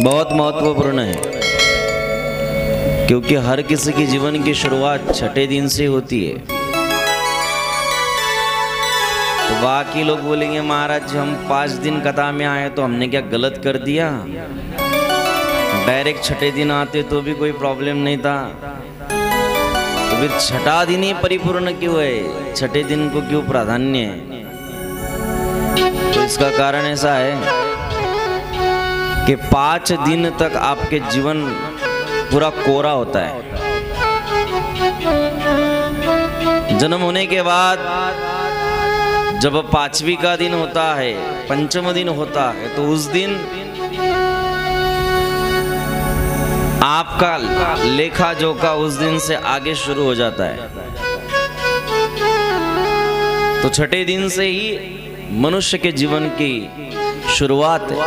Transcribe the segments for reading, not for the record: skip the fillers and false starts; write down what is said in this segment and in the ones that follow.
बहुत महत्वपूर्ण है, क्योंकि हर किसी की जीवन की शुरुआत छठे दिन से होती है। तो बाकी लोग बोलेंगे महाराज हम 5 दिन कथा में आए तो हमने क्या गलत कर दिया, डायरेक्ट छठे दिन आते तो भी कोई प्रॉब्लम नहीं था, तो फिर छठा दिन ही परिपूर्ण क्यों है, छठे दिन को क्यों प्राधान्य है? तो इसका कारण ऐसा है कि 5 दिन तक आपके जीवन पूरा कोरा होता है। जन्म होने के बाद जब 5वीं का दिन होता है, पंचम दिन होता है, तो उस दिन आपका लेखा जोखा उस दिन से आगे शुरू हो जाता है। तो छठे दिन से ही मनुष्य के जीवन की शुरुआत है।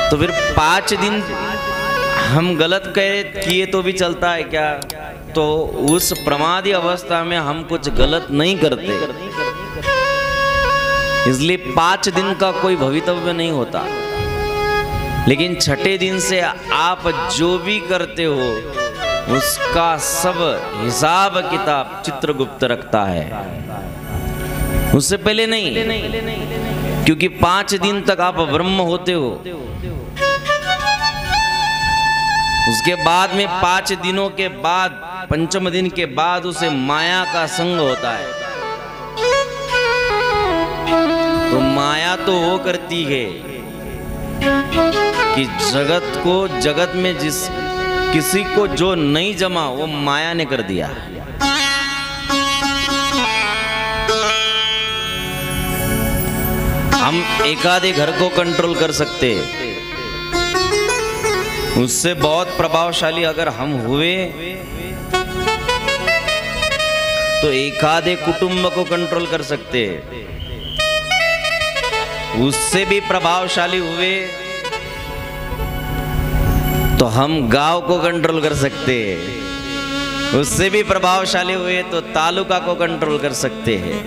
तो फिर 5 दिन हम गलत किए तो भी चलता है क्या? तो उस प्रमादी अवस्था में हम कुछ गलत नहीं करते, इसलिए 5 दिन का कोई भवितव्य नहीं होता। लेकिन छठे दिन से आप जो भी करते हो उसका सब हिसाब किताब चित्रगुप्त रखता है, उससे पहले नहीं, क्योंकि 5 दिन तक आप ब्रह्म होते हो। उसके बाद में 5 दिनों के बाद, पंचम दिन के बाद उसे माया का संग होता है। तो माया तो वो करती है कि जगत में किसी को जो नहीं जमा वो माया ने कर दिया। हम एकाधे घर को कंट्रोल कर सकते, उससे बहुत प्रभावशाली अगर हम हुए तो एकाधे कुटुंब को कंट्रोल कर सकते, उससे भी प्रभावशाली हुए तो हम गांव को कंट्रोल कर सकते, उससे भी प्रभावशाली हुए तो तालुका को कंट्रोल कर सकते हैं,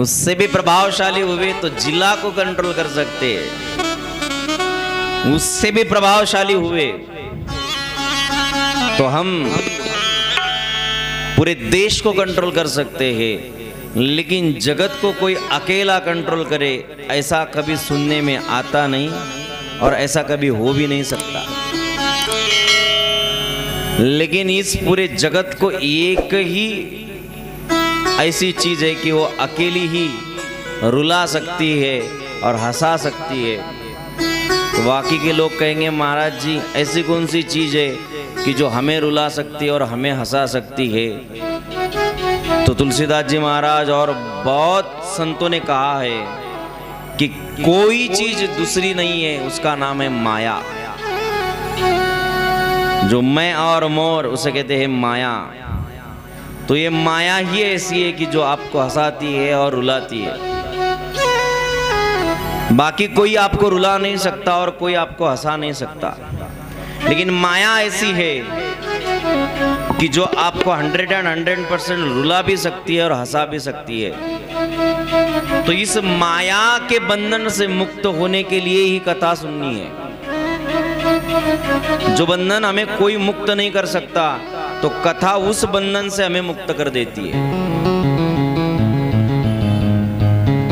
उससे भी प्रभावशाली हुए तो जिला को कंट्रोल कर सकते हैं, उससे भी प्रभावशाली हुए तो हम पूरे देश को कंट्रोल कर सकते हैं। लेकिन जगत को कोई अकेला कंट्रोल करे ऐसा कभी सुनने में आता नहीं, और ऐसा कभी हो भी नहीं सकता। लेकिन इस पूरे जगत को एक ही ऐसी चीज है कि वो अकेली ही रुला सकती है और हंसा सकती है। तो बाकी के लोग कहेंगे महाराज जी ऐसी कौन सी चीज है कि जो हमें रुला सकती है और हमें हंसा सकती है? तो तुलसीदास जी महाराज और बहुत संतों ने कहा है कि कोई चीज दूसरी नहीं है, उसका नाम है माया। जो मैं और मोर उसे कहते हैं माया। तो ये माया ही ऐसी है कि जो आपको हंसाती है और रुलाती है। बाकी कोई आपको रुला नहीं सकता और कोई आपको हंसा नहीं सकता। लेकिन माया ऐसी है कि जो आपको 100% रुला भी सकती है और हंसा भी सकती है। तो इस माया के बंधन से मुक्त होने के लिए ही कथा सुननी है। जो बंधन हमें कोई मुक्त नहीं कर सकता, तो कथा उस बंधन से हमें मुक्त कर देती है।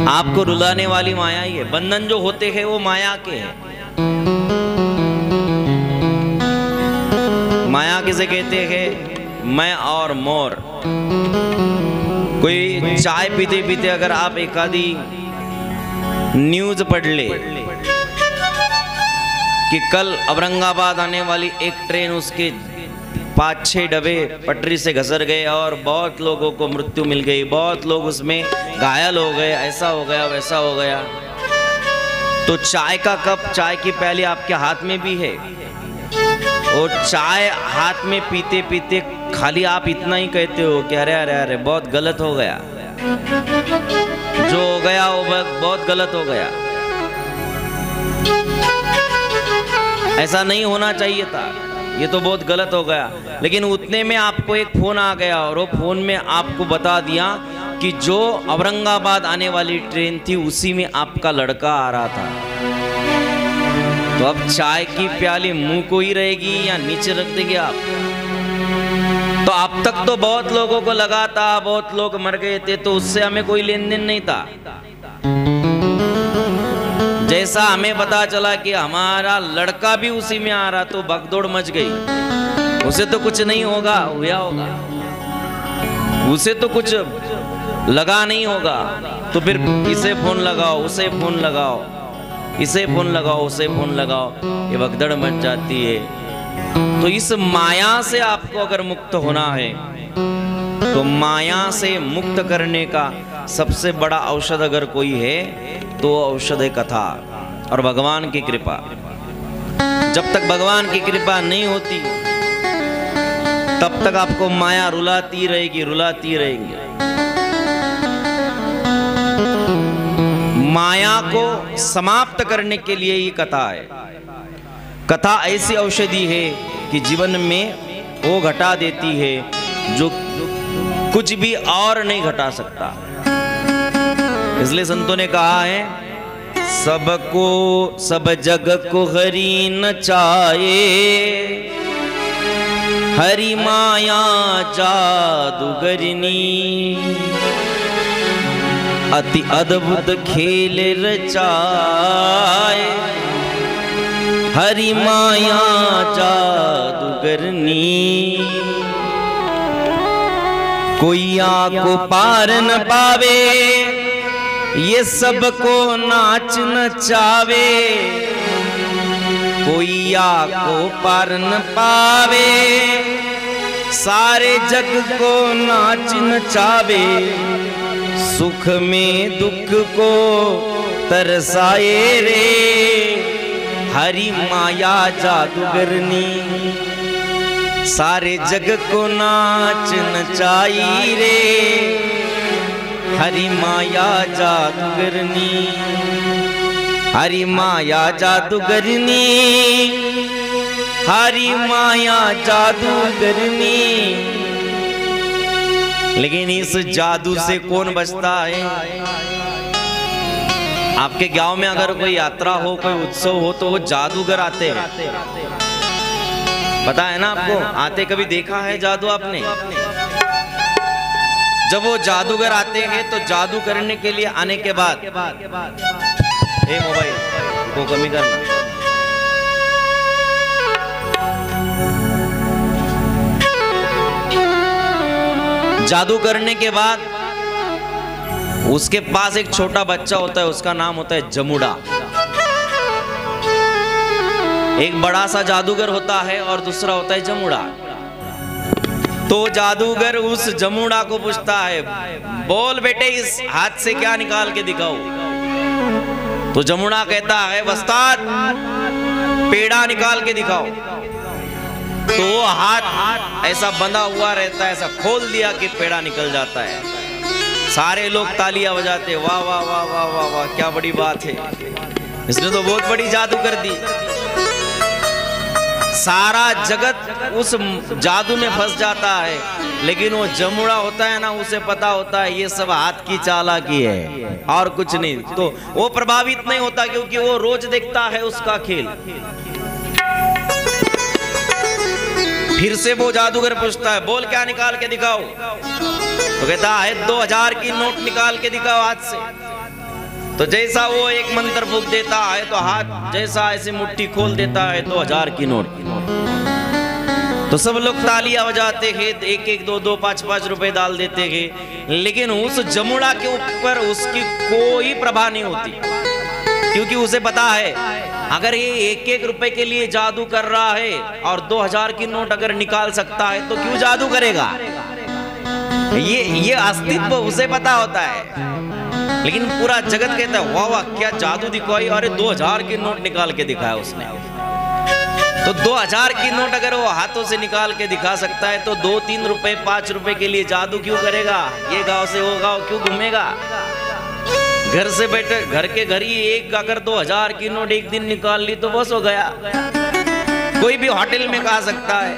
आपको रुलाने वाली माया ही है। बंधन जो होते हैं वो माया के हैं। माया किसे कहते हैं? मैं और मोर। कोई चाय पीते पीते अगर आप एक आधी न्यूज पढ़ ले कि कल औरंगाबाद आने वाली एक ट्रेन, उसके 5-6 डब्बे पटरी से घसर गए और बहुत लोगों को मृत्यु मिल गई, बहुत लोग उसमें घायल हो गए, ऐसा हो गया वैसा हो गया। तो चाय का कप, चाय की प्याली आपके हाथ में भी है, और चाय हाथ में पीते पीते खाली आप इतना ही कहते हो कि अरे अरे अरे बहुत गलत हो गया, जो हो गया वो बहुत गलत हो गया, ऐसा नहीं होना चाहिए था, ये तो बहुत गलत हो गया। लेकिन उतने में आपको एक फोन आ गया और वो फोन में आपको बता दिया कि जो औरंगाबाद आने वाली ट्रेन थी उसी में आपका लड़का आ रहा था। तो अब चाय की प्याली मुंह को ही रहेगी या नीचे रख देंगे आप? तो अब तक तो बहुत लोगों को लगा था, बहुत लोग मर गए थे, तो उससे हमें कोई लेन देन नहीं था। जैसा हमें पता चला कि हमारा लड़का भी उसी में आ रहा, तो भगदौड़ मच गई। उसे तो कुछ नहीं होगा, हुआ होगा, उसे तो कुछ लगा नहीं होगा, तो फिर इसे फोन लगाओ, उसे फोन लगाओ, इसे फोन लगाओ, उसे फोन लगाओ, ये भगदड़ मच जाती है। तो इस माया से आपको अगर मुक्त होना है, तो माया से मुक्त करने का सबसे बड़ा औषध अगर कोई है तो औषध है कथा और भगवान की कृपा। जब तक भगवान की कृपा नहीं होती तब तक आपको माया रुलाती रहेगी, रुलाती रहेगी। माया को समाप्त करने के लिए ही कथा है। कथा ऐसी औषधि है कि जीवन में वो घटा देती है जो कुछ भी और नहीं घटा सकता। इसलिए संतों ने कहा है, सबको सब जग को हरि नचाए, हरि माया जादूगरनी, अति अद्भुत खेल रचाए, हरि माया जादूगरनी। कोई आको पार न पावे, ये सबको नाच नचावे। कोई आको पार न पावे, सारे जग को नाच नचावे। सुख में दुख को तरसाए रे, हरि माया जादूगरनी। सारे जग को नाच नचाई रे, हरि माया जादूगरनी, हरि माया जादूगरनी, हरि माया जादूगरनी। लेकिन इस जादू से कौन बचता है? आपके गांव में अगर कोई यात्रा हो, कोई उत्सव हो, तो वो जादूगर आते हैं, पता है ना आपको? आते कभी देखा है जादू आपने? जब वो जादूगर आते हैं तो जादू करने के लिए आने के बाद, ए मोबाइल को कमी करना, जादू करने के बाद उसके पास एक छोटा बच्चा होता है, उसका नाम होता है जमुड़ा। एक बड़ा सा जादूगर होता है और दूसरा होता है जमुड़ा। तो जादूगर उस जमुड़ा को पूछता है, बोल बेटे इस हाथ से क्या निकाल के दिखाओ। तो जमुड़ा कहता है, वस्ताद पेड़ा निकाल के दिखाओ। तो वो हाथ ऐसा बंधा हुआ रहता है, ऐसा खोल दिया कि पेड़ा निकल जाता है। सारे लोग तालियां बजाते, वाह वाह वाह वाह वाह वाह, क्या बड़ी बात है, इसने तो बहुत बड़ी जादू कर दी। सारा जगत उस जादू में फंस जाता है, लेकिन वो जमुड़ा होता है ना, उसे पता होता है ये सब हाथ की चालाकी है और कुछ नहीं। तो वो प्रभावित नहीं होता, क्योंकि वो रोज देखता है उसका खेल। फिर से वो जादूगर पूछता है, बोल क्या निकाल के दिखाओ। तो कहता है 2000 की नोट निकाल के दिखाओ हाथ से। तो जैसा वो एक मंत्र फूंक देता है तो हाथ जैसा ऐसी मुट्ठी खोल देता है 2000 की नोट। तो सब लोग तालियां बजाते हैं, एक एक दो दो 5-5 रुपए डाल देते हैं, लेकिन उस जमुड़ा के ऊपर उसकी कोई प्रभाव नहीं होती, क्योंकि उसे पता है अगर ये 1-1 रुपए के लिए जादू कर रहा है और 2000 की नोट अगर निकाल सकता है तो क्यों जादू करेगा। ये अस्तित्व उसे पता होता है। लेकिन पूरा जगत कहता है, वाह वाह क्या जादू दिखाई, अरे 2000 की नोट निकाल के दिखाया उसने। तो 2000 की नोट अगर वो हाथों से निकाल के दिखा सकता है तो 2-3 रुपए 5 रुपए के लिए जादू क्यों करेगा। ये गांव से वो गांव क्यों घूमेगा। घर से बैठे घर के घर ही एक अगर 2000 की नोट एक दिन निकाल ली तो बस हो गया। कोई भी होटल में खा सकता है,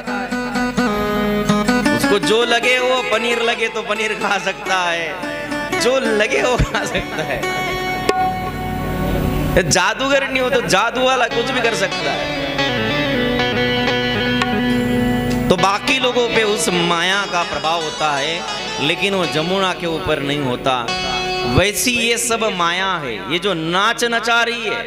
उसको जो लगे वो, पनीर लगे तो पनीर खा सकता है, जो लगे वो खा सकता है। जादूगर नहीं हो तो जादू वाला कुछ भी कर सकता है। तो बाकी लोगों पे उस माया का प्रभाव होता है, लेकिन वो जमुना के ऊपर नहीं होता। वैसी ये सब माया है, ये जो नाच नचा रही है,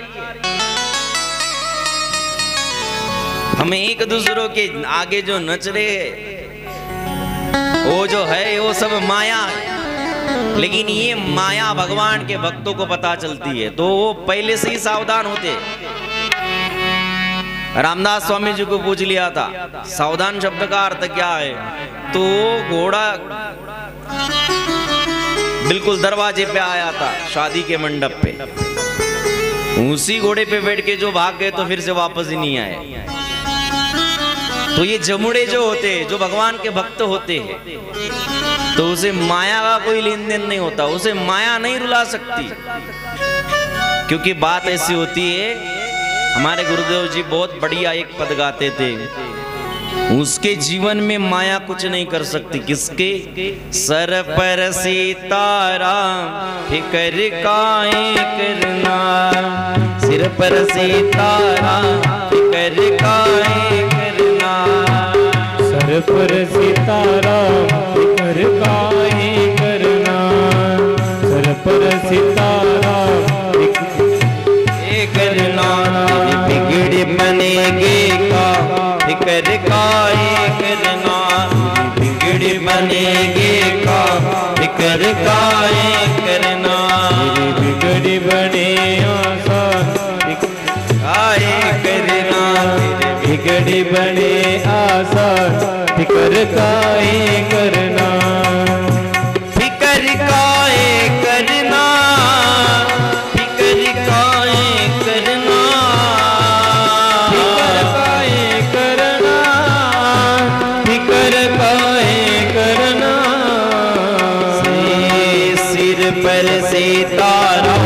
हम एक दूसरों के आगे जो नच रहे हैं वो जो है वो सब माया है। लेकिन ये माया भगवान के भक्तों को पता चलती है तो वो पहले से ही सावधान होते। रामदास स्वामी जी को पूछ लिया था सावधान शब्द का अर्थ क्या है, तो घोड़ा बिल्कुल दरवाजे पे आया था शादी के मंडप पे, उसी घोड़े पे बैठ के जो भाग गए तो फिर से वापस ही नहीं आए। तो ये जमुड़े जो होते हैं, जो भगवान के भक्त होते हैं, तो उसे माया का कोई लेन देन नहीं होता, उसे माया नहीं रुला सकती। क्योंकि बात ऐसी होती है, हमारे गुरुदेव जी बहुत बढ़िया एक पद गाते थे, उसके जीवन में माया कुछ नहीं कर सकती। किसके? सर पर सीताराम फिकर काहे करना, सिर पर सीताराम फिकर काहे करना, सर पर सीताराम फिकर काहे करना, सर पर सीताराम करना, बिगड़ बनेगे का फिकर काहे करना, बिगड़ बनेगे का फिकर काहे करना, बिगड़ बने आसान काहे करना, बिगड़ बने आसान फिकर काहे करना, फिकर काहे करना, फिकर काहे करना, फिकर काहे करना, फिकर काहे करना, सिर पर सीताराम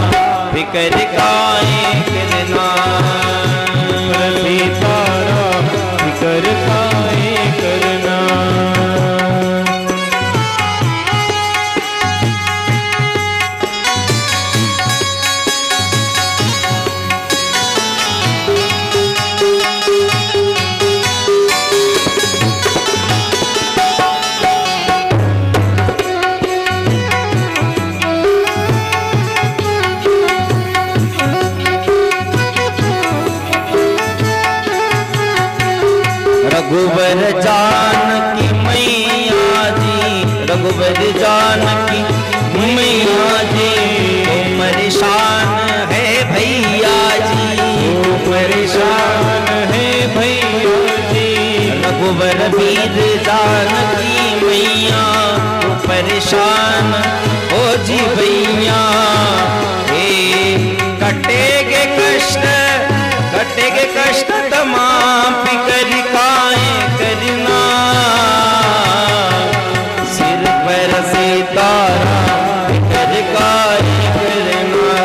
फिकर काहे करना, सीताराम फिकर काहे करना। रघुबर जानकी मैया जी, रघुबर जानकी मैया जी, वो परेशान है भैया जी, वो परेशान है भैया जी, रघुबर वीर जानकी मैया, वो परेशान हो जी भैया। कटेगे कष्ट, कटेगे कष्ट तमाम फिकर काहे करना, सिर पर सीताराम फिकर काहे करना,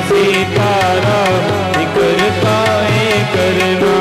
सीताराम फिकर काहे करना।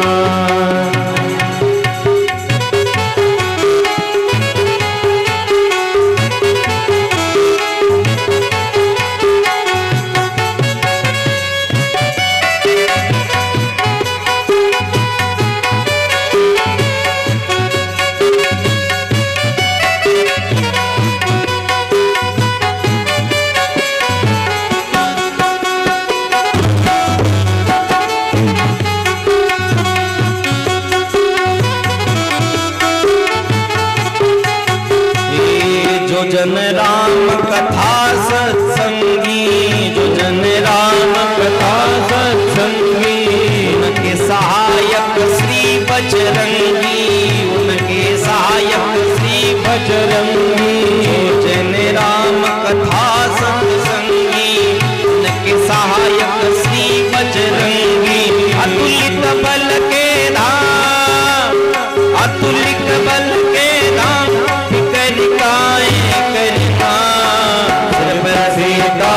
जन राम कथा सत्संगी, जो जन राम कथा सत्संगी, उनके सहायक श्री बजरंगी, उनके सहायक श्री बजरंगी, जो जन राम कथा सत्संगी, उनके सहायक श्री बजरंगी, अतुलित बल के धाम, अतुलित बल के धाम फिकर काहे करना, सिर पर सीता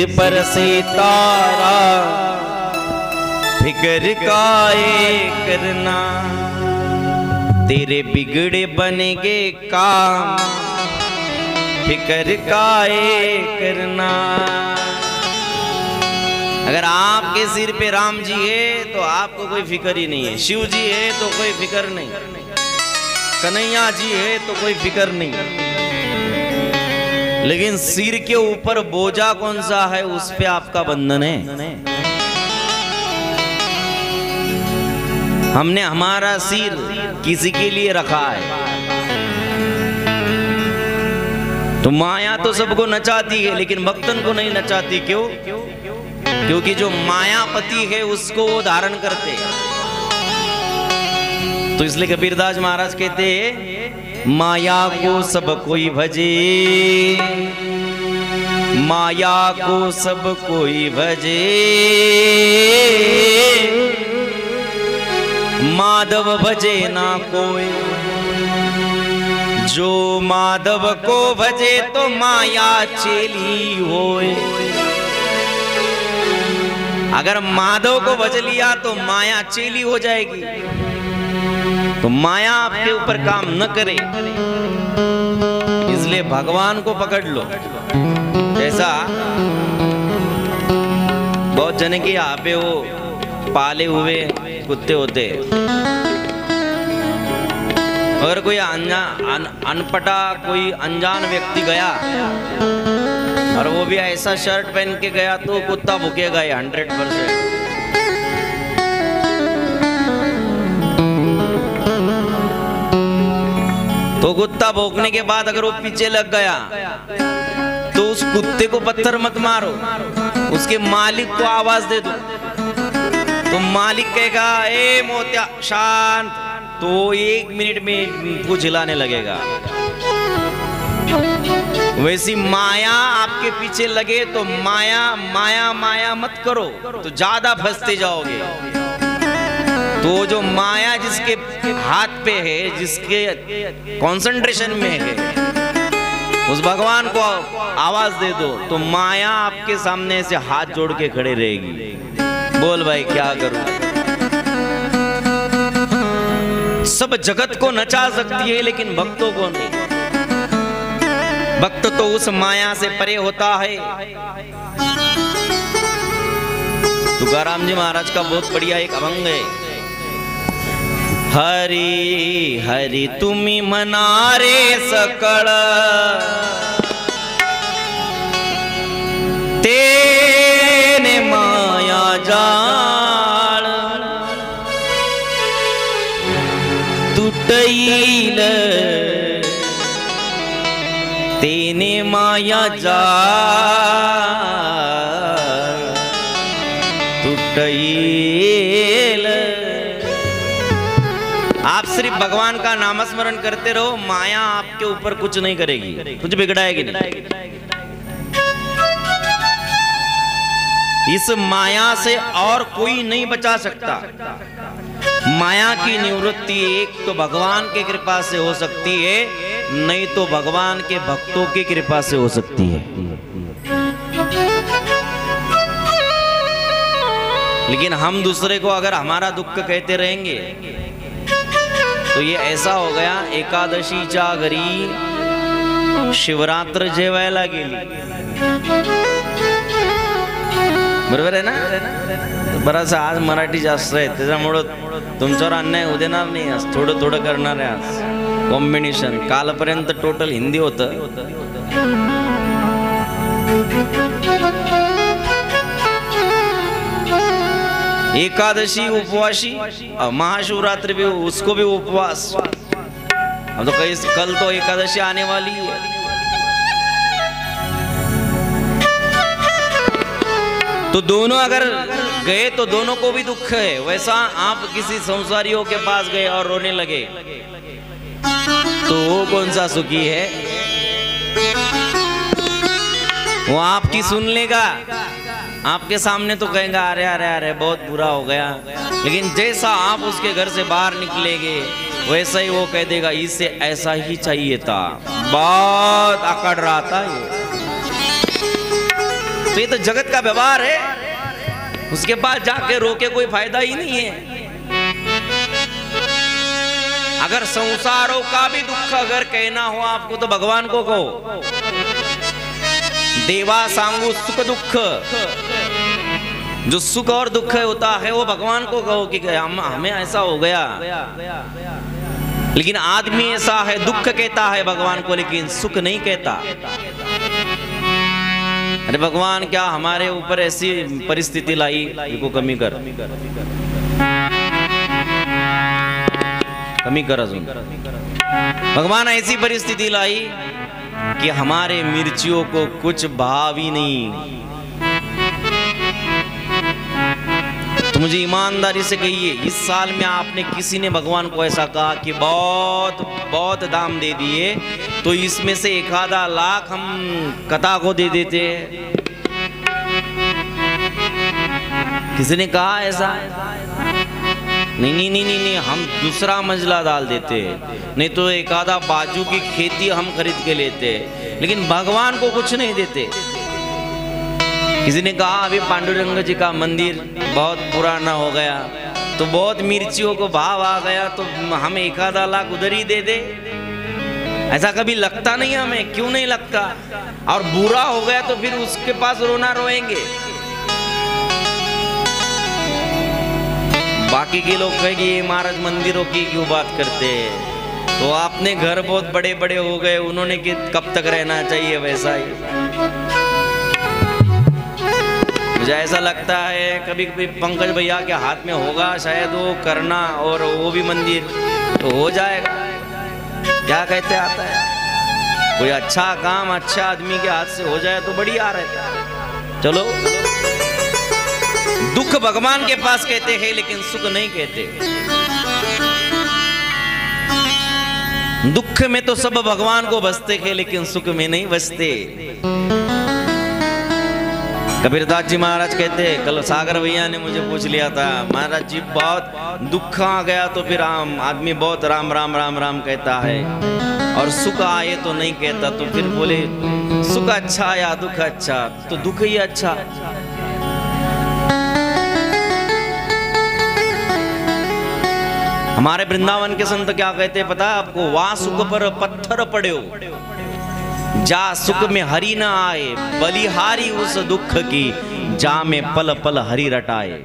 पर सितारा, फिक्र काहे करना, तेरे बिगड़े बनेगे काम, फिक्र काहे करना। अगर आपके सिर पे राम जी है तो आपको कोई फिक्र ही नहीं है, शिव जी है तो कोई फिक्र नहीं, कन्हैया जी है तो कोई फिक्र नहीं, लेकिन सिर के ऊपर बोझा कौन सा है, उस पे आपका बंधन है। हमने हमारा सिर किसी के लिए रखा है। तो माया तो सबको नचाती है लेकिन भक्तन को नहीं नचाती। क्यों? क्योंकि जो मायापति है उसको वो धारण करते हैं। तो इसलिए कबीरदास महाराज कहते हैं, माया को सब कोई भजे, माया को सब कोई भजे, माधव भजे ना कोई। जो माधव को भजे तो माया चेली होए। अगर माधव को भज लिया तो माया चेली हो जाएगी। तो माया आपके ऊपर काम न करे, इसलिए भगवान को पकड़ लो। जैसा बहुत जने के यहाँ पे वो पाले हुए कुत्ते होते, अगर कोई अनपढ़ा कोई अनजान व्यक्ति गया और वो भी ऐसा शर्ट पहन के गया तो कुत्ता भूकेगा 100%। तो कुत्ता भौंकने के बाद अगर वो पीछे लग गया तो उस कुत्ते को पत्थर मत मारो, उसके मालिक को आवाज दे दो। तो मालिक कहेगा ए मोत्या शांत, तो 1 मिनट में कुछ हिलाने लगेगा। वैसी माया आपके पीछे लगे तो माया माया माया मत करो, तो ज्यादा फंसते जाओगे। तो जो माया जिसके हाथ पे है, जिसके कंसंट्रेशन में है, उस भगवान को आवाज दे दो तो माया आपके सामने से हाथ जोड़ के खड़े रहेगी। बोल भाई क्या करूं? सब जगत को नचा सकती है लेकिन भक्तों को नहीं। भक्त तो उस माया से परे होता है। तुकाराम जी महाराज का बहुत बढ़िया एक अभंग है, हरि हरि तुम्ही मनारे सकळ, तेने माया जाळ तुटईल, तेने माया जाळ तुटईल। आप सिर्फ भगवान का नामस्मरण करते रहो, माया आपके ऊपर कुछ नहीं करेगी, कुछ बिगड़ाएगी नहीं। इस माया से और कोई नहीं बचा सकता। माया की निवृत्ति एक तो भगवान की कृपा से हो सकती है, नहीं तो भगवान के भक्तों की कृपा से हो सकती है। लेकिन हम दूसरे को अगर हमारा दुख कहते रहेंगे तो ये ऐसा हो गया, एकादशीच्या घरी शिवरात्र जेवायला गेली, बरोबर आहे ना? बराचसा आज मराठी जास्त आहे त्याच्यामुळं तुमच्यावर अन्याय होऊ देणार नाही, आज थोडं थोडं करणार आहे आज कॉम्बिनेशन। कालपर्यंत टोटल हिंदी होतं। एकादशी उपवासी, महाशिवरात्रि भी उसको भी उपवास। अब तो कल तो एकादशी आने वाली है। तो दोनों अगर गए तो दोनों को भी दुख है। वैसा आप किसी संसारियों के पास गए और रोने लगे तो वो कौन सा सुखी है? वो आपकी सुन लेगा, आपके सामने तो कहेगा अरे अरे अरे बहुत बुरा हो गया, लेकिन जैसा आप उसके घर से बाहर निकलेंगे वैसा ही वो कह देगा इसे ऐसा ही चाहिए था, बहुत अकड़ रहा था ये। तो ये तो जगत का व्यवहार है, उसके पास जाके रोके कोई फायदा ही नहीं है। अगर संसारों का भी दुख अगर कहना हो आपको तो भगवान को कहो। देवा सांगु सुख दुख, जो सुख और दुख होता है वो भगवान को कहो कि हमें ऐसा हो गया। लेकिन आदमी ऐसा है, दुख कहता है भगवान को लेकिन सुख नहीं कहता। अरे भगवान क्या हमारे ऊपर ऐसी परिस्थिति लाई, इसको कमी कर, कमी कर अजून। भगवान ऐसी परिस्थिति लाई कि हमारे मिर्चियों को कुछ भाव ही नहीं। तो मुझे ईमानदारी से कहिए, इस साल में आपने किसी ने भगवान को ऐसा कहा कि बहुत बहुत दाम दे दिए, तो इसमें से 1 लाख हम कथा को दे देते हैं? किसी ने कहा ऐसा? नहीं नहीं नहीं नहीं नहीं, हम दूसरा मंजिला डाल देते, नहीं तो 1 बाजू की खेती हम खरीद के लेते, लेकिन भगवान को कुछ नहीं देते। किसी ने कहा अभी पांडुरंग जी का मंदिर बहुत पुराना हो गया, तो बहुत मिर्चियों को भाव आ गया, तो हम 1 लाख उधर ही दे दे। ऐसा कभी लगता नहीं हमें, क्यों नहीं लगता? और बुरा हो गया तो फिर उसके पास रोना रोएंगे। बाकी के लोग कहेंगे ये महाराज मंदिरों की क्यों बात करते हैं? तो आपने घर बहुत बड़े बड़े हो गए, उन्होंने कि कब तक रहना चाहिए वैसा ही। मुझे ऐसा लगता है कभी कभी पंकज भैया के हाथ में होगा शायद वो करना, और वो भी मंदिर तो हो जाएगा। क्या कहते आता है, कोई अच्छा काम अच्छा आदमी के हाथ से हो जाए तो बढ़िया रहता है। चलो, दुख भगवान के पास कहते हैं लेकिन सुख नहीं कहते। दुख में तो सब भगवान को बसते हैं लेकिन सुख में नहीं बसते। कबीरदास जी महाराज कहते, कल सागर भैया ने मुझे पूछ लिया था, महाराज जी बहुत दुख आ गया तो फिर आदमी बहुत राम राम राम राम कहता है, और सुख आए तो नहीं कहता। तो फिर बोले सुख अच्छा या दुख अच्छा? तो दुख ही अच्छा। हमारे वृंदावन के संत क्या कहते हैं पता है आपको? वहां सुख पर पत्थर पड़े हो, जा सुख में हरि न आए, बलिहारी उस दुख की, जा में पल पल हरि रटाए।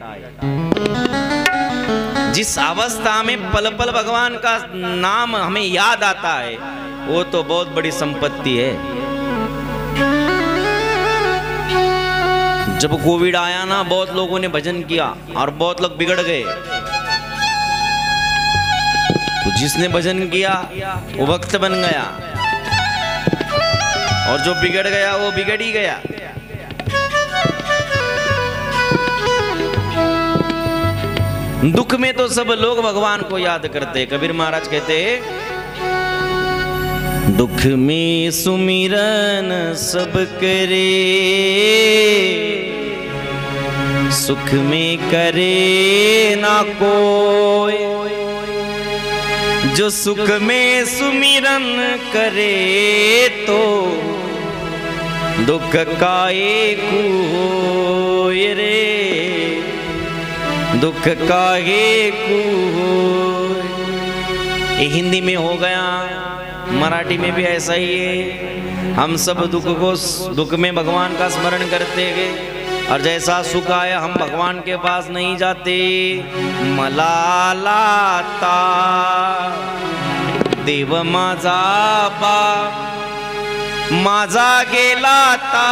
जिस अवस्था में पल पल भगवान का नाम हमें याद आता है, वो तो बहुत बड़ी संपत्ति है। जब कोविड आया ना, बहुत लोगों ने भजन किया और बहुत लोग बिगड़ गए। तो जिसने भजन किया वो भक्त बन गया, और जो बिगड़ गया वो बिगड़ ही गया। दुख में तो सब लोग भगवान को याद करते। कबीर महाराज कहते, दुख में सुमिरन सब करे, सुख में करे ना कोई। जो सुख में सुमिरन करे तो दुख काहे कोय रे, दुख काहे कोय। ये हिंदी में हो गया, मराठी में भी ऐसा ही है। हम सब दुख में भगवान का स्मरण करते हैं, और जैसा सुख आया हम भगवान के पास नहीं जाते। मला लाता देव माझा बाप, माझा गेलाता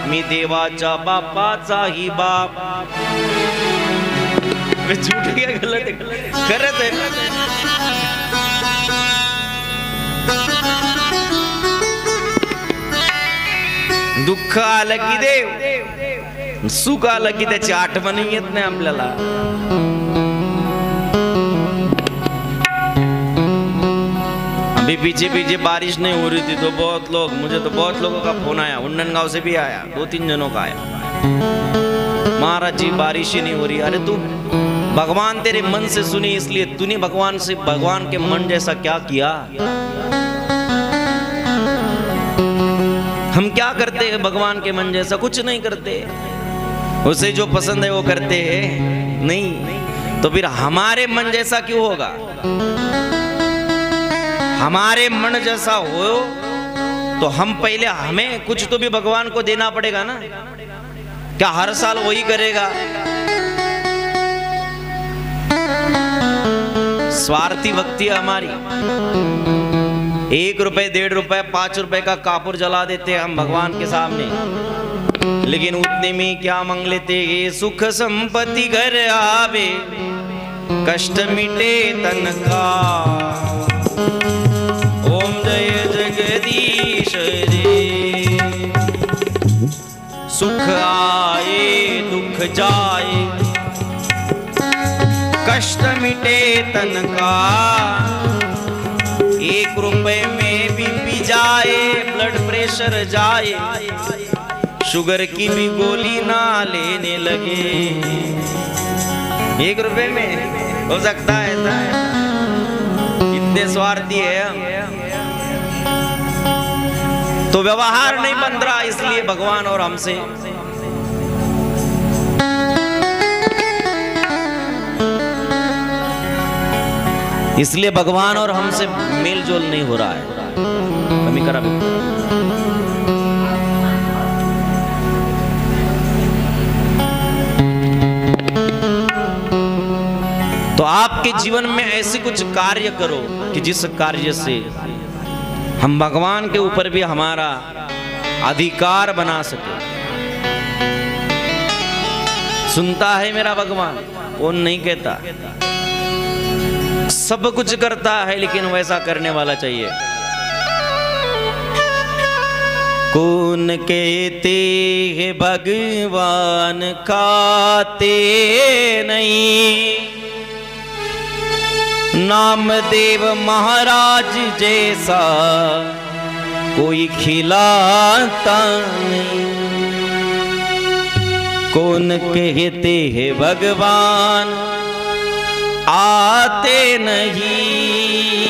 मी देवाच्या बापाचाही बाप। झूठ क्या गलत है? खरंच है। दुःख आलं की देव, सुख आलं की त्याची आठवण येत नाही आपल्याला। अभी पीछे पीछे बारिश नहीं हो रही थी तो मुझे तो बहुत लोगों का फोन आया, उन्ननगांव से भी आया, 2-3 जनों का आया। महाराज जी बारिश ही नहीं हो रही। अरे तू भगवान तेरे मन से सुनी, इसलिए तूने भगवान के मन जैसा क्या किया? हम क्या क्या करते हैं भगवान के मन जैसा? कुछ नहीं करते। उसे जो पसंद है वो करते हैं नहीं। तो फिर हमारे मन जैसा क्यों होगा? हमारे मन जैसा हो तो हम पहले, हमें कुछ तो भी भगवान को देना पड़ेगा ना। क्या हर साल वही करेगा? स्वार्थी भक्ति है हमारी। 1 रुपए, 1.5 रुपए, 5 रुपए का कापूर जला देते हैं हम भगवान के सामने, लेकिन उतने में क्या मांग लेते हैं? सुख संपत्ति घर आवे, कष्ट मिटे तन का। ओम जय जगदीश रे। सुख आए दुख जाए, कष्ट मिटे तन का। 1 रुपए में बीपी जाए, ब्लड प्रेशर जाए, शुगर की भी गोली ना लेने लगे। 1 रुपए में हो सकता है ऐसा? इतने स्वार्थी है हम। तो व्यवहार नहीं बन रहा, इसलिए भगवान और हमसे। इसलिए भगवान और हमसे मेल जोल नहीं हो रहा है। कमी करा भी। तो आपके जीवन में ऐसे कुछ कार्य करो कि जिस कार्य से हम भगवान के ऊपर भी हमारा अधिकार बना सके। सुनता है मेरा भगवान, वो नहीं कहता। सब कुछ करता है, लेकिन वैसा करने वाला चाहिए। कौन कहते हैं भगवान खाते नहीं, नामदेव महाराज जैसा कोई खिलाता नहीं। कौन कहते हैं भगवान आते नहीं,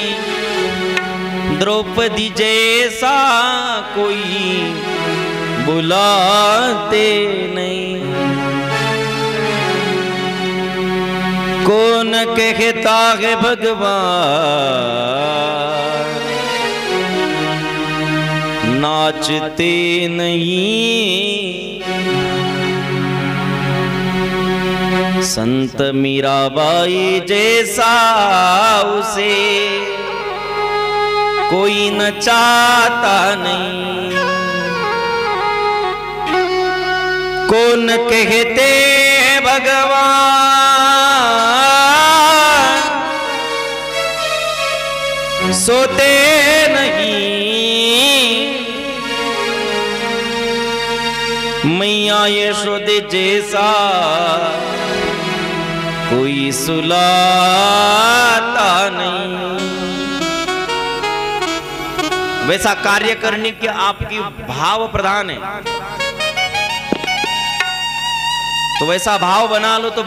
द्रौपदी जैसा कोई बुलाते नहीं। कौन कहता है भगवान नाचते नहीं। संत मीराबाई जैसा उसे कोई नचाता नहीं। कौन कहते भगवान सोते नहीं, मैया यशोदे जैसा कोई सुलाता नहीं। वैसा कार्य करने के आपकी भाव प्रधान है, तो वैसा भाव बना लो तो